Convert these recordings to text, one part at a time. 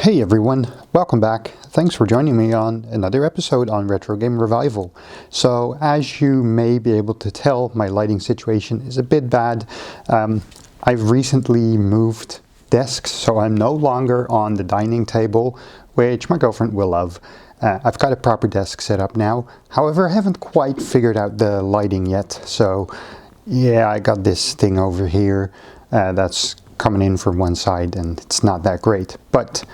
Hey everyone, welcome back. Thanks for joining me on another episode on Retro Game Revival. So as you may be able to tell, my lighting situation is a bit bad. I've recently moved desks, so I'm no longer on the dining table, which my girlfriend will love. I've got a proper desk set up now. However, I haven't quite figured out the lighting yet. So yeah, I got this thing over here that's coming in from one side and it's not that great. But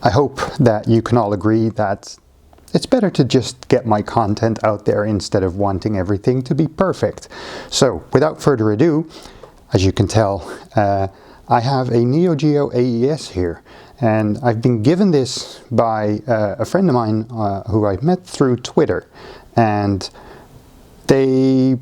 I hope that you can all agree that it's better to just get my content out there instead of wanting everything to be perfect. So without further ado, as you can tell, I have a NeoGeo AES here, and I've been given this by a friend of mine who I met through Twitter, and they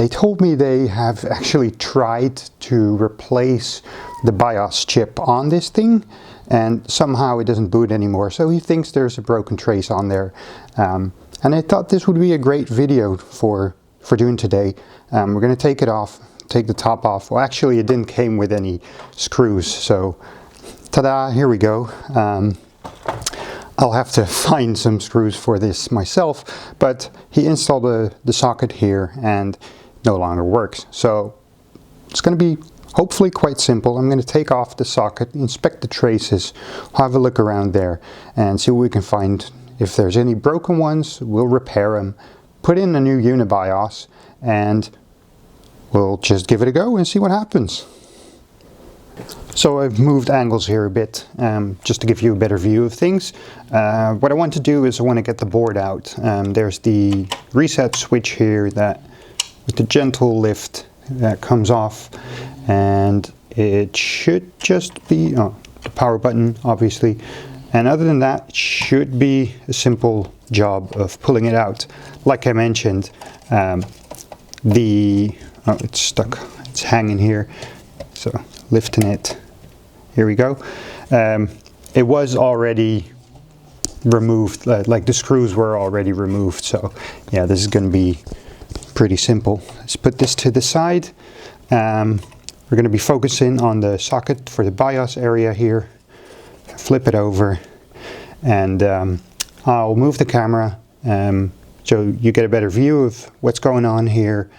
told me they have actually tried to replace the BIOS chip on this thing, and somehow it doesn't boot anymore, so he thinks there's a broken trace on there. And I thought this would be a great video for doing today. We're going to take it off, take the top off. Well, actually it didn't came with any screws, so ta-da, here we go. I'll have to find some screws for this myself, but he installed the socket here and no longer works. So it's going to be hopefully quite simple. I'm going to take off the socket, inspect the traces, have a look around there and see what we can find. If there's any broken ones, we'll repair them, put in a new UniBIOS, and we'll just give it a go and see what happens. So I've moved angles here a bit just to give you a better view of things. What I want to do is I want to get the board out. There's the reset switch here that with the gentle lift that comes off, and it should just be the power button, obviously, and other than that it should be a simple job of pulling it out. Like I mentioned, it's stuck, it's hanging here, so lifting it, here we go. It was already removed, like the screws were already removed, so yeah, this is going to be pretty simple. Let's put this to the side. We're going to be focusing on the socket for the BIOS area here. Flip it over, and I'll move the camera so you get a better view of what's going on here.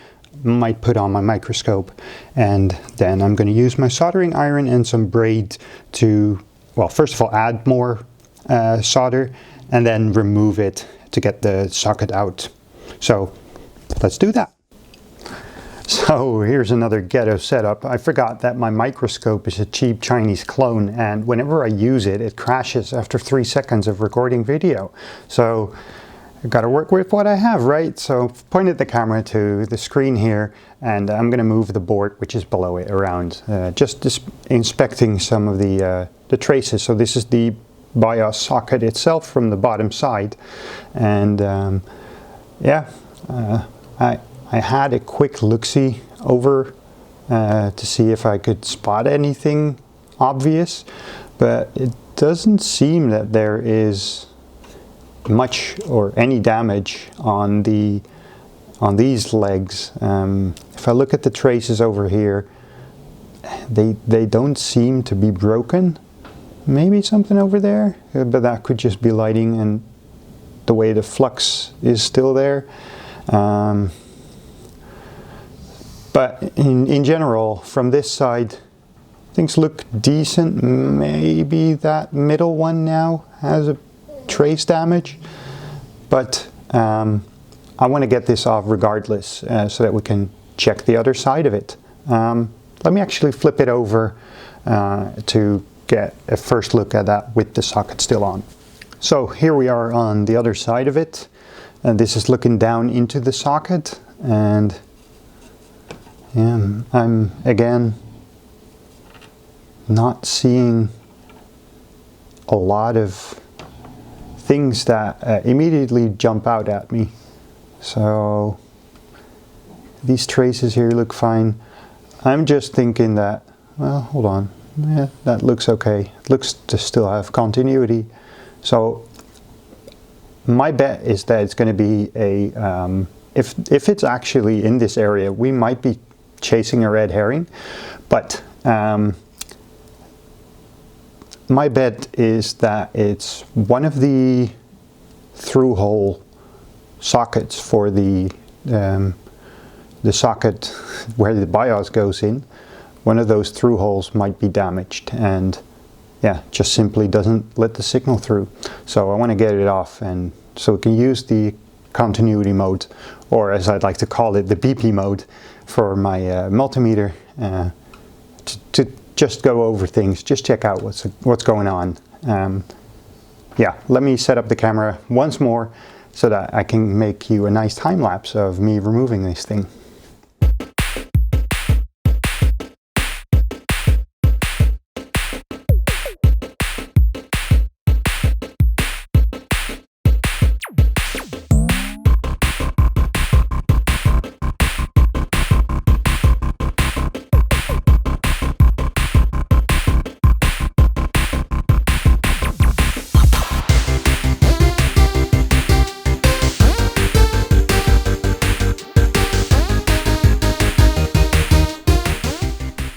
Might put on my microscope, and then I'm going to use my soldering iron and some braid to, well, first of all add more solder and then remove it to get the socket out. So let's do that. So here's another ghetto setup. I forgot that my microscope is a cheap Chinese clone, and whenever I use it, it crashes after 3 seconds of recording video. So I've got to work with what I have, right? So pointed the camera to the screen here, and I'm going to move the board, which is below it, around, just inspecting some of the traces. So this is the BIOS socket itself from the bottom side, and yeah, I had a quick look-see over to see if I could spot anything obvious, but it doesn't seem that there is much or any damage on these legs. If I look at the traces over here, they don't seem to be broken. Maybe something over there, but that could just be lighting and the way the flux is still there. But in general, from this side, things look decent. Maybe that middle one now has a trace damage, but I want to get this off regardless so that we can check the other side of it. Let me actually flip it over to get a first look at that with the socket still on. So here we are on the other side of it, and this is looking down into the socket, and yeah, I'm again not seeing a lot of things that immediately jump out at me. So these traces here look fine. I'm just thinking that well, hold on. Yeah, that looks okay. It looks to still have continuity. So my bet is that it's going to be a, if it's actually in this area, we might be chasing a red herring, but my bet is that it's one of the through-hole sockets for the socket where the BIOS goes in. One of those through holes might be damaged and yeah, just simply doesn't let the signal through. So I want to get it off, and so we can use the continuity mode, or as I'd like to call it, the BP mode, for my multimeter to just go over things, just check out what's going on. Yeah, let me set up the camera once more so that I can make you a nice time lapse of me removing this thing.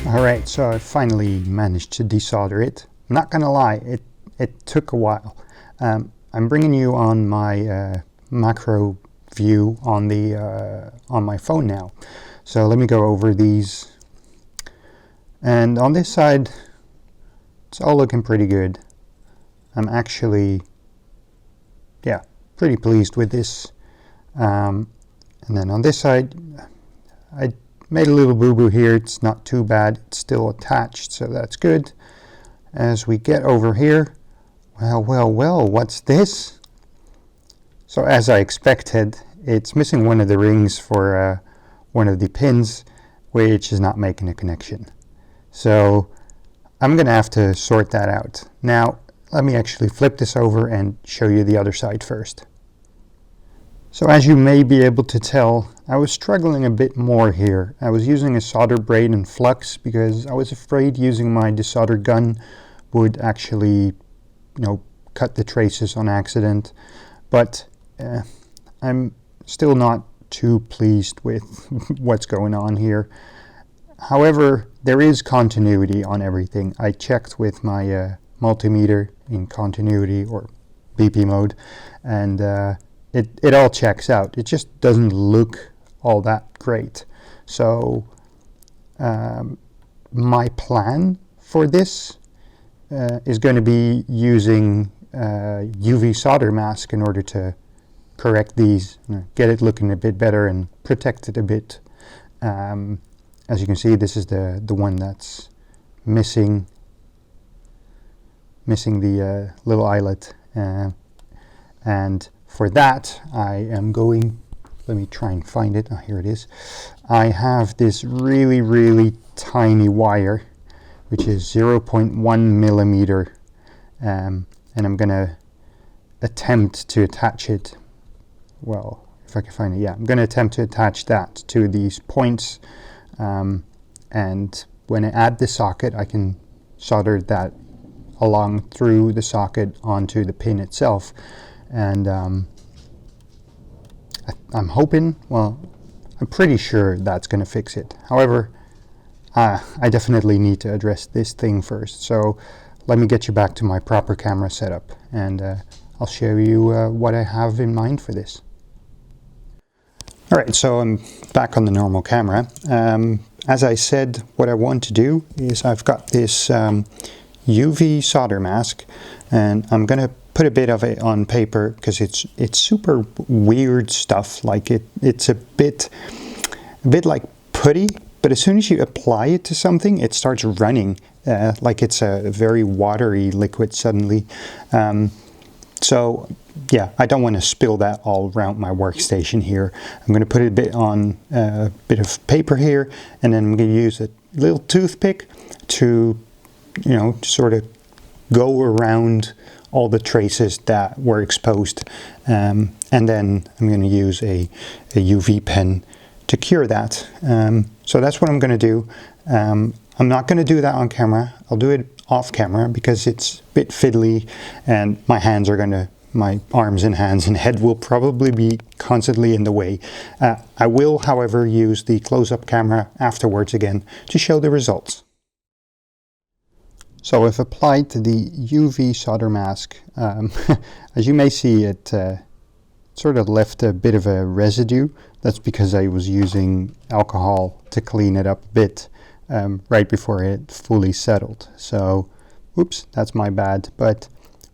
Alright, so I finally managed to desolder it. I'm not gonna lie, it took a while. I'm bringing you on my macro view on my phone now. So let me go over these. And on this side, it's all looking pretty good. I'm actually, yeah, pretty pleased with this. And then on this side, I made a little boo-boo here. It's not too bad. It's still attached, so that's good. As we get over here, well, what's this? So as I expected, it's missing one of the rings for one of the pins, which is not making a connection. So I'm gonna have to sort that out. Now, let me actually flip this over and show you the other side first. So as you may be able to tell, I was struggling a bit more here. I was using a solder braid and flux because I was afraid using my desoldered gun would actually, cut the traces on accident. But I'm still not too pleased with what's going on here. However, there is continuity on everything. I checked with my multimeter in continuity or BP mode, and it all checks out. It just doesn't look all that great. So my plan for this is going to be using UV solder mask in order to correct these, get it looking a bit better and protect it a bit. As you can see, this is the one that's missing the little eyelet, and for that I am going, let me try and find it. Oh, here it is. I have this really tiny wire, which is 0.1 millimeter, and I'm gonna attempt to attach it, well, if I can find it, yeah, I'm gonna attempt to attach that to these points, and when I add the socket, I can solder that along through the socket onto the pin itself. And I'm hoping, well, I'm pretty sure that's going to fix it. However, I definitely need to address this thing first. So let me get you back to my proper camera setup, and I'll show you what I have in mind for this. Alright, so I'm back on the normal camera. As I said, what I want to do is I've got this UV solder mask, and I'm going to put a bit of it on paper because it's super weird stuff. Like it's a bit like putty, but as soon as you apply it to something, it starts running like it's a very watery liquid suddenly. So yeah, I don't want to spill that all around my workstation here. I'm going to put a bit on a bit of paper here, and then I'm going to use a little toothpick to, sort of go around all the traces that were exposed, and then I'm going to use a UV pen to cure that. So that's what I'm going to do. I'm not going to do that on camera. I'll do it off camera because it's a bit fiddly and my arms and hands and head will probably be constantly in the way. I will, however, use the close-up camera afterwards again to show the results. So I've applied the UV solder mask. As you may see, it sort of left a bit of a residue. That's because I was using alcohol to clean it up a bit right before it fully settled. So, oops, that's my bad. But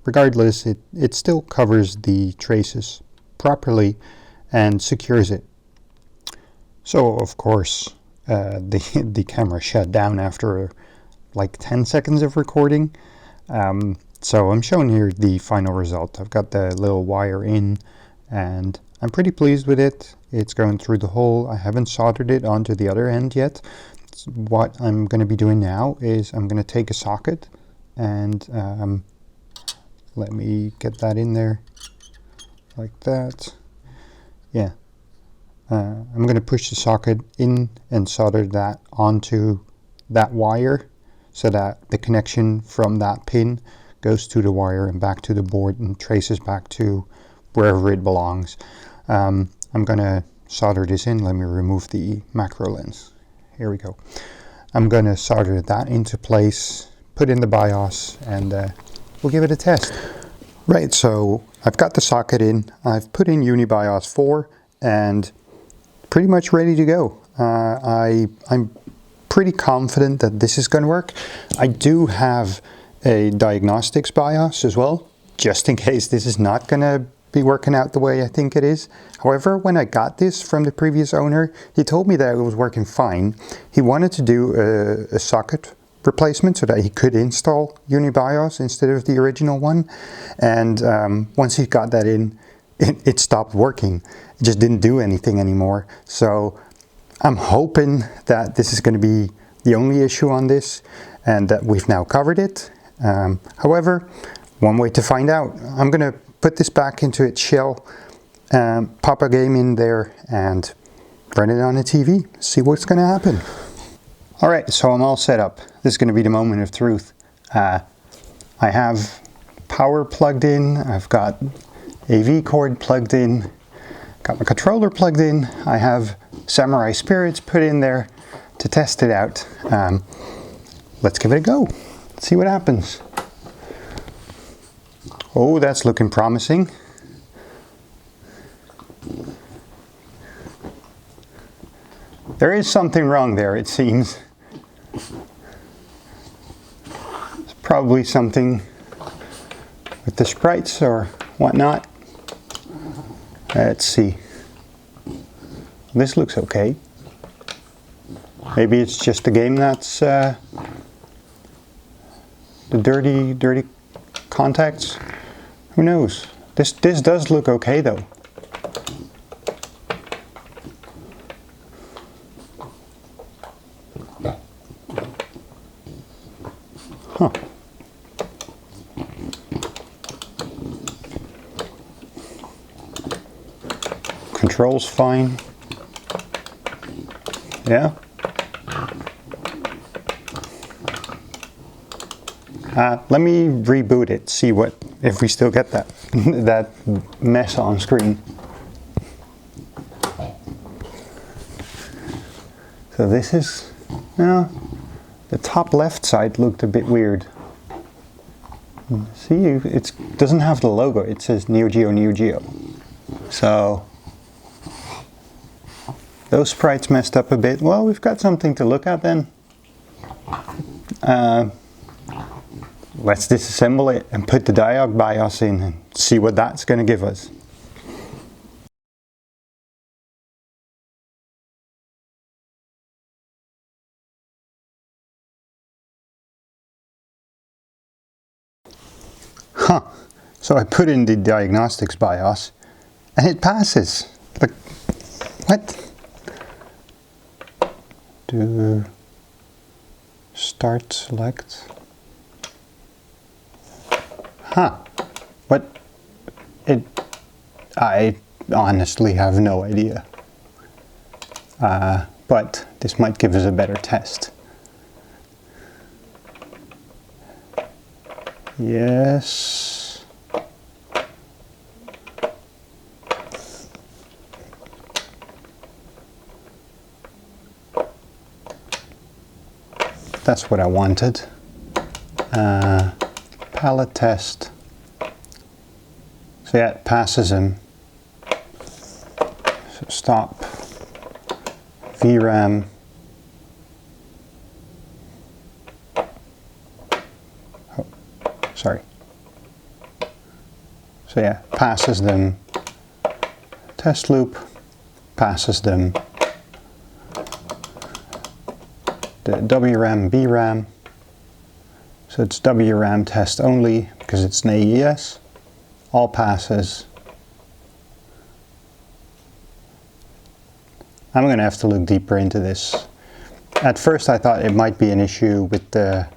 regardless, it still covers the traces properly and secures it. So, of course, the camera shut down after like 10 seconds of recording. So I'm showing here the final result. I've got the little wire in and I'm pretty pleased with it. It's going through the hole. I haven't soldered it onto the other end yet. What I'm going to be doing now is I'm going to take a socket and let me get that in there like that. Yeah. I'm going to push the socket in and solder that onto that wire so that the connection from that pin goes to the wire and back to the board and traces back to wherever it belongs. I'm going to solder this in. Let me remove the macro lens. Here we go. I'm going to solder that into place, put in the BIOS, and we'll give it a test. Right, so I've got the socket in. I've put in UniBIOS 4 and pretty much ready to go. I'm pretty confident that this is going to work. I do have a diagnostics BIOS as well, just in case this is not going to be working out the way I think it is. However, when I got this from the previous owner, he told me that it was working fine. He wanted to do a socket replacement so that he could install UniBIOS instead of the original one. And once he got that in, it stopped working. It just didn't do anything anymore. So I'm hoping that this is going to be the only issue on this and that we've now covered it. However, one way to find out, I'm going to put this back into its shell, pop a game in there and run it on a TV, see what's going to happen. Alright, so I'm all set up. This is going to be the moment of truth. I have power plugged in, I've got AV cord plugged in, got my controller plugged in, I have Samurai Spirits put in there to test it out. Let's give it a go, see what happens. Oh, that's looking promising. There is something wrong there, it seems. It's probably something with the sprites or whatnot. Let's see. This looks okay. Maybe it's just the game that's the dirty contacts. Who knows? This does look okay though. Huh. Controls fine. Yeah. Let me reboot it, see if we still get that that mess on screen. So this is, the top left side looked a bit weird. See, it doesn't have the logo, it says NeoGeo. So those sprites messed up a bit. Well, we've got something to look at then. Let's disassemble it and put the diag BIOS in and see what that's going to give us. Huh. So I put in the diagnostics BIOS and it passes. Like, what? Do start select. Huh. What? I honestly have no idea. But this might give us a better test. Yes. That's what I wanted. Palette test. So yeah, it passes him. So stop. VRAM. Oh, sorry. So yeah, passes them. Test loop. Passes them. The WRAM, BRAM. So it's WRAM test only because it's an AES. All passes. I'm going to have to look deeper into this. At first I thought it might be an issue with the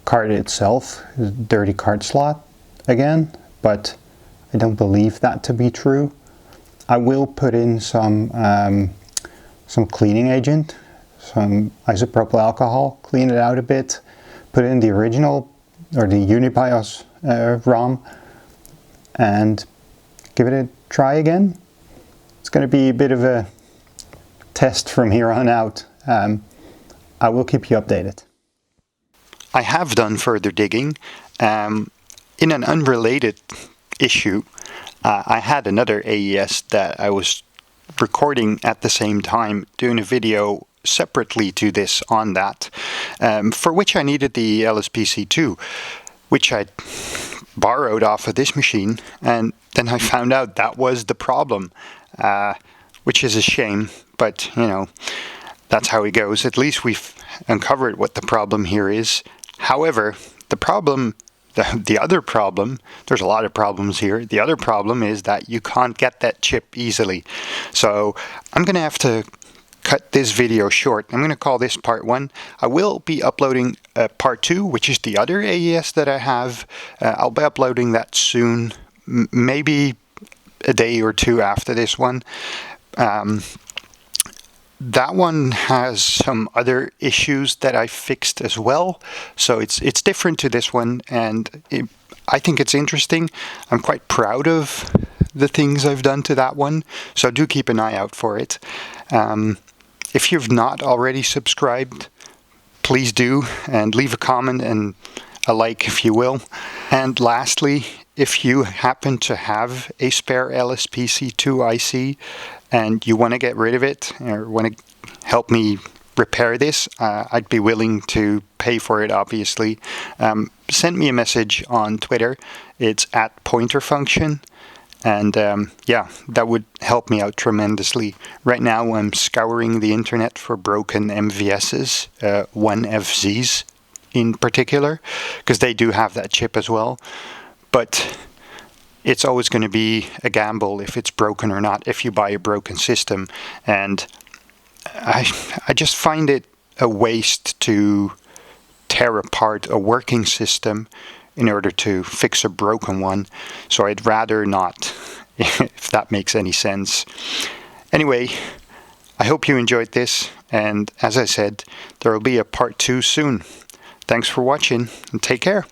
card itself, the dirty card slot again, but I don't believe that to be true. I will put in some cleaning agent, some isopropyl alcohol, clean it out a bit, put in the original or the UniBIOS ROM and give it a try again. It's going to be a bit of a test from here on out. I will keep you updated. I have done further digging. In an unrelated issue, I had another AES that I was recording at the same time, doing a video separately to this on that, for which I needed the LSPC2, which I borrowed off of this machine, and then I found out that was the problem, which is a shame, but you know, that's how it goes. At least we've uncovered what the problem here is. However, the problem, the other problem, there's a lot of problems here. The other problem is that you can't get that chip easily. So I'm going to have to cut this video short. I'm going to call this part 1. I will be uploading part 2, which is the other AES that I have. I'll be uploading that soon, maybe a day or two after this one. That one has some other issues that I fixed as well, so it's different to this one, and I think it's interesting. I'm quite proud of the things I've done to that one, so do keep an eye out for it. If you've not already subscribed, please do, and leave a comment and a like if you will. And lastly, if you happen to have a spare LSPC2 IC and you want to get rid of it or want to help me repair this, I'd be willing to pay for it, obviously. Send me a message on Twitter. It's @pointerfunction. And yeah, that would help me out tremendously. Right now I'm scouring the internet for broken MVSs, 1FZs in particular, because they do have that chip as well. But it's always going to be a gamble if it's broken or not, if you buy a broken system. And I just find it a waste to tear apart a working system in order to fix a broken one. So I'd rather not, if that makes any sense. Anyway, I hope you enjoyed this. And as I said, there will be a part 2 soon. Thanks for watching and take care.